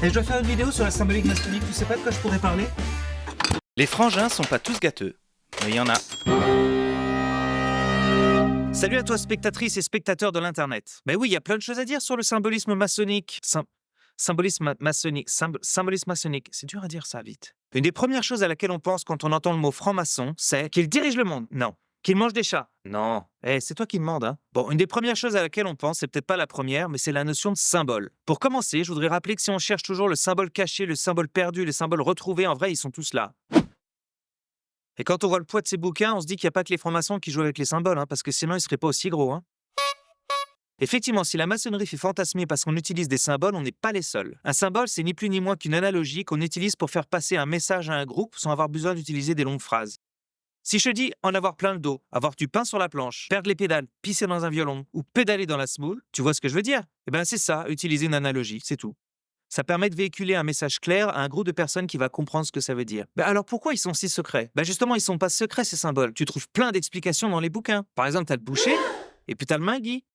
Et je dois faire une vidéo sur la symbolique maçonnique, tu sais pas de quoi je pourrais parler? Les frangins sont pas tous gâteux, mais il y en a. Salut à toi spectatrices et spectateurs de l'internet. Ben oui, il y a plein de choses à dire sur le symbolisme maçonnique. Symbolisme maçonnique, c'est dur à dire ça vite. Une des premières choses à laquelle on pense quand on entend le mot franc-maçon, c'est qu'il dirige le monde. Non. Qu'il mange des chats. Non. C'est toi qui demandes, hein. Bon, une des premières choses à laquelle on pense, c'est peut-être pas la première, mais c'est la notion de symbole. Pour commencer, je voudrais rappeler que si on cherche toujours le symbole caché, le symbole perdu, les symboles retrouvés, en vrai, ils sont tous là. Et quand on voit le poids de ces bouquins, on se dit qu'il n'y a pas que les francs-maçons qui jouent avec les symboles, hein, parce que sinon ils seraient pas aussi gros, hein. Effectivement, si la maçonnerie fait fantasmer parce qu'on utilise des symboles, on n'est pas les seuls. Un symbole, c'est ni plus ni moins qu'une analogie qu'on utilise pour faire passer un message à un groupe sans avoir besoin d'utiliser des longues phrases. Si je te dis en avoir plein le dos, avoir du pain sur la planche, perdre les pédales, pisser dans un violon ou pédaler dans la semoule, tu vois ce que je veux dire? Eh bien c'est ça, utiliser une analogie, c'est tout. Ça permet de véhiculer un message clair à un groupe de personnes qui va comprendre ce que ça veut dire. Alors pourquoi ils sont si secrets? Justement, ils sont pas secrets ces symboles. Tu trouves plein d'explications dans les bouquins. Par exemple, t'as le boucher et puis t'as le mingui.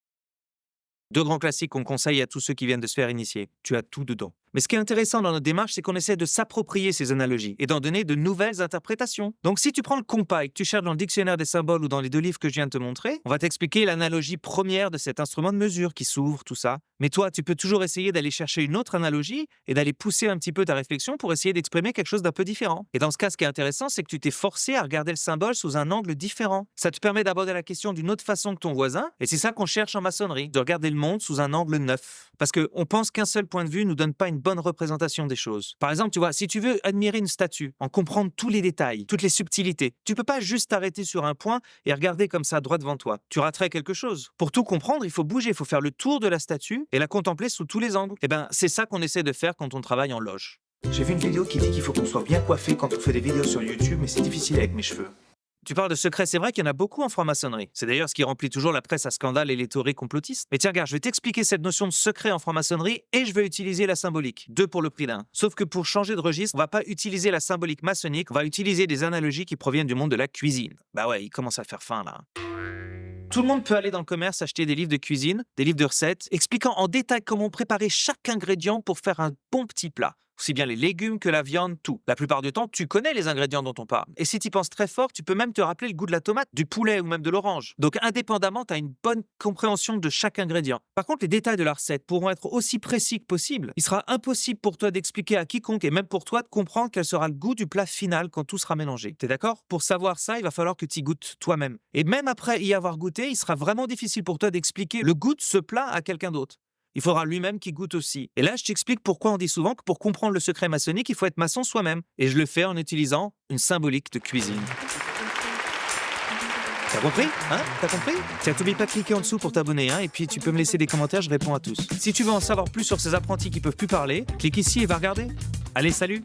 Deux grands classiques qu'on conseille à tous ceux qui viennent de se faire initier. Tu as tout dedans. Mais ce qui est intéressant dans notre démarche, c'est qu'on essaie de s'approprier ces analogies et d'en donner de nouvelles interprétations. Donc si tu prends le compas et que tu cherches dans le dictionnaire des symboles ou dans les deux livres que je viens de te montrer, on va t'expliquer l'analogie première de cet instrument de mesure qui s'ouvre, tout ça. Mais toi, tu peux toujours essayer d'aller chercher une autre analogie et d'aller pousser un petit peu ta réflexion pour essayer d'exprimer quelque chose d'un peu différent. Et dans ce cas, ce qui est intéressant, c'est que tu t'es forcé à regarder le symbole sous un angle différent. Ça te permet d'aborder la question d'une autre façon que ton voisin, et c'est ça qu'on cherche en maçonnerie, de regarder le monde sous un angle neuf. Parce qu'on pense qu'un seul point de vue nous donne pas une bonne représentation des choses. Par exemple, tu vois, si tu veux admirer une statue, en comprendre tous les détails, toutes les subtilités, tu peux pas juste t'arrêter sur un point et regarder comme ça droit devant toi. Tu raterais quelque chose. Pour tout comprendre, il faut bouger, il faut faire le tour de la statue et la contempler sous tous les angles. C'est ça qu'on essaie de faire quand on travaille en loge. J'ai vu une vidéo qui dit qu'il faut qu'on soit bien coiffé quand on fait des vidéos sur YouTube, mais c'est difficile avec mes cheveux. Tu parles de secrets, c'est vrai qu'il y en a beaucoup en franc-maçonnerie. C'est d'ailleurs ce qui remplit toujours la presse à scandale et les théories complotistes. Mais tiens, regarde, je vais t'expliquer cette notion de secret en franc-maçonnerie et je vais utiliser la symbolique. 2 pour le prix d'un. Sauf que pour changer de registre, on va pas utiliser la symbolique maçonnique, on va utiliser des analogies qui proviennent du monde de la cuisine. Ouais, il commence à faire faim là. Tout le monde peut aller dans le commerce acheter des livres de cuisine, des livres de recettes, expliquant en détail comment préparer chaque ingrédient pour faire un bon petit plat. Aussi bien les légumes que la viande, tout. La plupart du temps, tu connais les ingrédients dont on parle. Et si tu y penses très fort, tu peux même te rappeler le goût de la tomate, du poulet ou même de l'orange. Donc indépendamment, tu as une bonne compréhension de chaque ingrédient. Par contre, les détails de la recette pourront être aussi précis que possible. Il sera impossible pour toi d'expliquer à quiconque et même pour toi de comprendre quel sera le goût du plat final quand tout sera mélangé. T'es d'accord? Pour savoir ça, il va falloir que tu y goûtes toi-même. Et même après y avoir goûté, il sera vraiment difficile pour toi d'expliquer le goût de ce plat à quelqu'un d'autre. Il faudra lui-même qu'il goûte aussi. Et là, je t'explique pourquoi on dit souvent que pour comprendre le secret maçonnique, il faut être maçon soi-même. Et je le fais en utilisant une symbolique de cuisine. T'as compris? T'as compris? Tiens, t'oublies pas de cliquer en dessous pour t'abonner, et puis tu peux me laisser des commentaires, je réponds à tous. Si tu veux en savoir plus sur ces apprentis qui peuvent plus parler, clique ici et va regarder. Allez, salut!